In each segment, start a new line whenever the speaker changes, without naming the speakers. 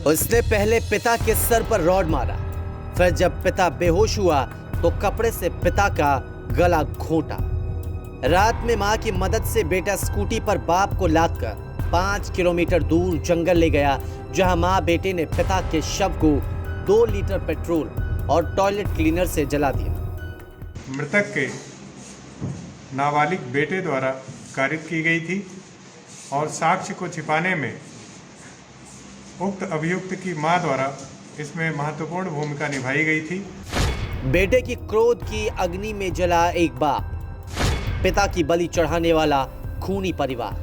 उसने पहले पिता के सर पर रॉड मारा, फिर जब पिता बेहोश हुआ तो कपड़े से पिता का गला घोंटा। रात में मां की मदद से बेटा स्कूटी पर बाप को लादकर 5 किलोमीटर दूर जंगल ले गया, जहां मां बेटे ने पिता के शव को 2 लीटर पेट्रोल और टॉयलेट क्लीनर से जला दिया।
मृतक के नाबालिग बेटे द्वारा कारित की गई थी और साक्ष्य को छिपाने में उक्त अभियुक्त की मां द्वारा इसमें महत्वपूर्ण भूमिका निभाई गई थी।
बेटे की क्रोध की अग्नि में जला एक बाप, पिता की बलि चढ़ाने वाला खूनी परिवार।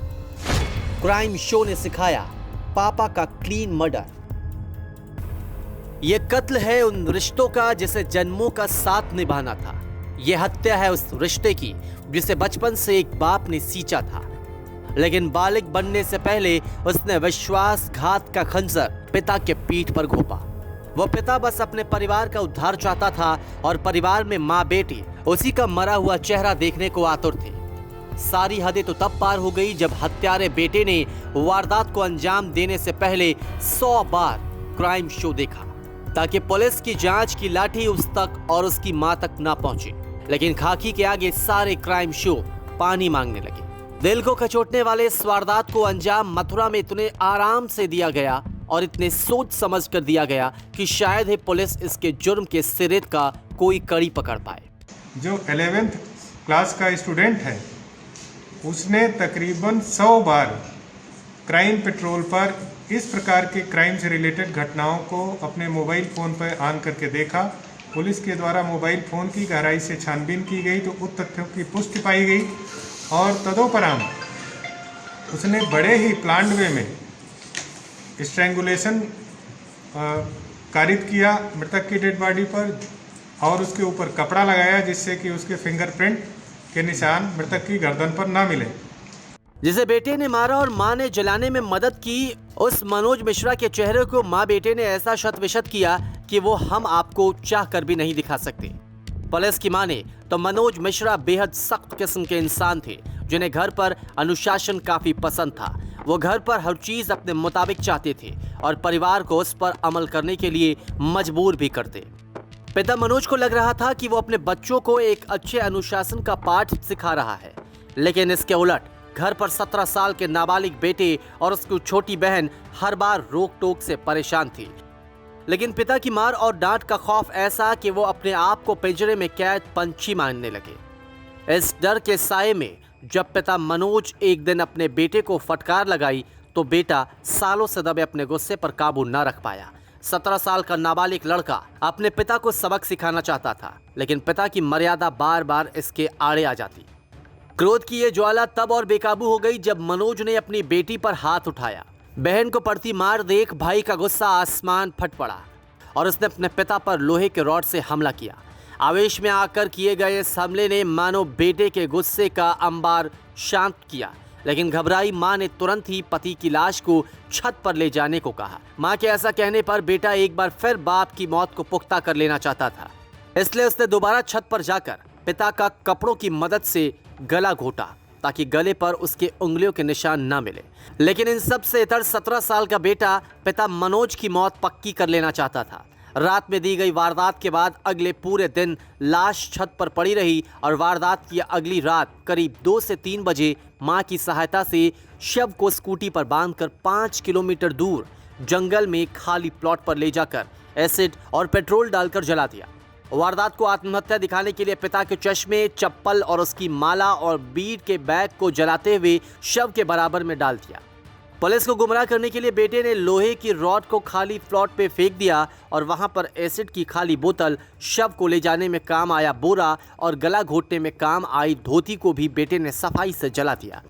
क्राइम शो ने सिखाया पापा का क्लीन मर्डर। यह कत्ल है उन रिश्तों का जिसे जन्मों का साथ निभाना था। यह हत्या है उस रिश्ते की जिसे बचपन से एक बाप ने सींचा था, लेकिन बालिग बनने से पहले उसने विश्वासघात का खंजर पिता के पीठ पर घोंपा। वो पिता बस अपने परिवार का उद्धार चाहता था और परिवार में माँ बेटी उसी का मरा हुआ चेहरा देखने को आतुर थे। सारी हदें तो तब पार हो गई जब हत्यारे बेटे ने वारदात को अंजाम देने से पहले 100 बार क्राइम शो देखा, ताकि पुलिस की जांच की लाठी उस तक और उसकी मां तक ना पहुंचे। लेकिन खाकी के आगे सारे क्राइम शो पानी मांगने लगे। दिल को खचोटने वाले इस वारदात को अंजाम मथुरा में इतने आराम से दिया गया और इतने सोच समझ कर दिया गया कि शायद ही पुलिस इसके जुर्म के सिरे का कोई कड़ी पकड़ पाए।
जो 11th क्लास का स्टूडेंट है उसने तकरीबन 100 बार क्राइम पेट्रोल पर इस प्रकार के क्राइम से रिलेटेड घटनाओं को अपने मोबाइल फ़ोन पर ऑन करके देखा। पुलिस के द्वारा मोबाइल फ़ोन की गहराई से छानबीन की गई तो उन तथ्यों की पुष्टि पाई गई और तदोपरांत उसने बड़े ही प्लान्ड वे में स्ट्रैंगुलेशन कारित किया मृतक की डेड बॉडी पर और उसके ऊपर कपड़ा लगाया जिससे कि उसके फिंगरप्रिंट के निशान मृतक की गर्दन पर ना मिले।
जिसे बेटे ने मारा और मां ने जलाने में मदद की, उस मनोज मिश्रा के चेहरे को मां बेटे ने ऐसा शत विशत किया कि वो हम आपको चाह कर भी नहीं दिखा सकते। पुलिस की माने तो मनोज मिश्रा बेहद सख्त किस्म के इंसान थे, जिन्हें घर पर अनुशासन काफी पसंद था। वो घर पर हर चीज अपने मुताबिक चाहते थे और परिवार को उस पर अमल करने के लिए मजबूर भी करते। पिता मनोज को लग रहा था कि वो अपने बच्चों को एक अच्छे अनुशासन का पाठ सिखा रहा है, लेकिन इसके उलट घर पर 17 साल के नाबालिग बेटे और उसकी छोटी बहन हर बार रोक टोक से परेशान थी। लेकिन पिता की मार और डांट का खौफ ऐसा कि वो अपने आप को पिंजरे में कैद पंछी मानने लगे। इस डर के साये में जब पिता मनोज एक दिन अपने बेटे को फटकार लगाई तो बेटा सालों से दबे अपने गुस्से पर काबू न रख पाया। 17 साल का नाबालिग लड़का अपने पिता को सबक सिखाना चाहता था, लेकिन पिता की मर्यादा बार बार इसके आड़े आ जाती। क्रोध की यह ज्वाला तब और बेकाबू हो गई जब मनोज ने अपनी बेटी पर हाथ उठाया। बहन को पड़ती मार देख भाई का गुस्सा आसमान फट पड़ा और उसने अपने पिता पर लोहे के रॉड से हमला किया। आवेश में आकर किए गए इस हमले ने मानो बेटे के गुस्से का अंबार शांत किया, लेकिन घबराई मां ने तुरंत ही पति की लाश को छत पर ले जाने को कहा। मां के ऐसा कहने पर बेटा एक बार फिर बाप की मौत को पुख्ता कर लेना चाहता था, इसलिए उसने दोबारा छत पर जाकर पिता का कपड़ों की मदद से गला घोटा ताकि गले पर उसके उंगलियों के निशान ना मिले। लेकिन इन सब से इतर 17 साल का बेटा पिता मनोज की मौत पक्की कर लेना चाहता था। रात में दी गई वारदात के बाद अगले पूरे दिन लाश छत पर पड़ी रही और वारदात की अगली रात करीब 2 से 3 बजे मां की सहायता से शव को स्कूटी पर बांधकर 5 किलोमीटर दूर जंगल में खाली प्लॉट पर ले जाकर एसिड और पेट्रोल डालकर जला दिया। वारदात को आत्महत्या दिखाने के लिए पिता के चश्मे, चप्पल और उसकी माला और बीट के बैग को जलाते हुए शव के बराबर में डाल दिया। पुलिस को गुमराह करने के लिए बेटे ने लोहे की रॉड को खाली प्लॉट पे फेंक दिया और वहां पर एसिड की खाली बोतल, शव को ले जाने में काम आया बोरा और गला घोटने में काम आई धोती को भी बेटे ने सफाई से जला दिया।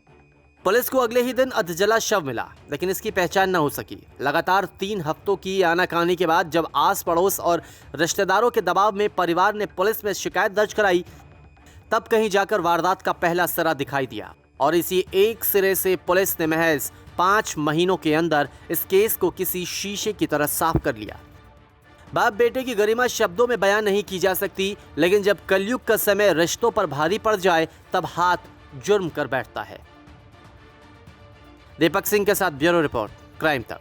पुलिस को अगले ही दिन अधजला शव मिला, लेकिन इसकी पहचान न हो सकी। लगातार 3 हफ्तों की आनाकानी के बाद जब आस पड़ोस और रिश्तेदारों के दबाव में परिवार ने पुलिस में शिकायत दर्ज कराई, तब कहीं जाकर वारदात का पहला सिरा दिखाई दिया और इसी एक सिरे से पुलिस ने महज 5 महीनों के अंदर इस केस को किसी शीशे की तरह साफ कर लिया। बाप बेटे की गरिमा शब्दों में बयान नहीं की जा सकती, लेकिन जब कलयुग का समय रिश्तों पर भारी पड़ जाए तब हाथ जुर्म कर बैठता है। दीपक सिंह के साथ ब्यूरो रिपोर्ट, क्राइम तक।